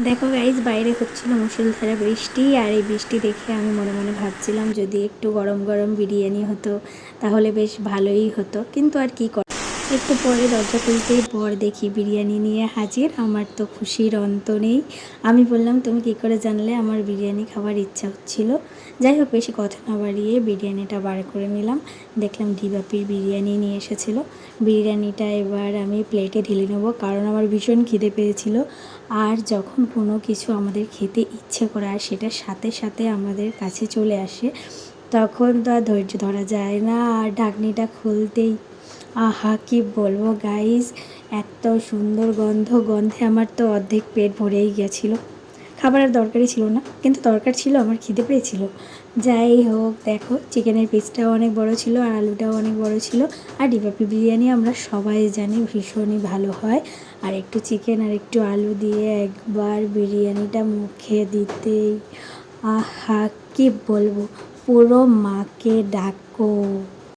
দেখো গাইজ, বাইরে হচ্ছিল মুষলধারে বৃষ্টি, আর এই বৃষ্টি দেখে আমি মনে মনে ভাবছিলাম যদি একটু গরম গরম বিরিয়ানি হতো তাহলে বেশ ভালোই হতো, কিন্তু আর কি কর। একটু পরে দরজা খুলতেই পর দেখি বিরিয়ানি নিয়ে হাজির। আমার তো খুশির অন্ত নেই। আমি বললাম, তুমি কী করে জানলে আমার বিরিয়ানি খাবার ইচ্ছা হচ্ছিল? যাই হোক, বেশি কথা না বাড়িয়ে বিরিয়ানিটা বার করে নিলাম। দেখলাম ডিবাপির বিরিয়ানি নিয়ে এসেছিলো। বিরিয়ানিটা এবার আমি প্লেটে ঢেলে নেবো, কারণ আমার ভীষণ খিদে পেয়েছিল। আর যখন কোনো কিছু আমাদের খেতে ইচ্ছে করে আর সেটা সাথে সাথে আমাদের কাছে চলে আসে, তখন তো আর ধৈর্য ধরা যায় না। আর ঢাকনিটা খুলতেই আহা, কি বলবো গাইস, এত সুন্দর গন্ধে আমার তো অর্ধেক পেট ভরেই গেছিলো। খাবারের দরকারই ছিল না, কিন্তু দরকার ছিল, আমার খিদে পেয়েছিল। যাই হোক, দেখো চিকেনের পিসটাও অনেক বড় ছিল আর আলুটাও অনেক বড় ছিল। আর ডিবাপি বিরিয়ানি আমরা সবাই জানি ভীষণই ভালো হয়। আর একটু চিকেন আর একটু আলু দিয়ে একবার বিরিয়ানিটা মুখে দিতেই আহা, কি বলবো, পুরো মাকে ডাকো।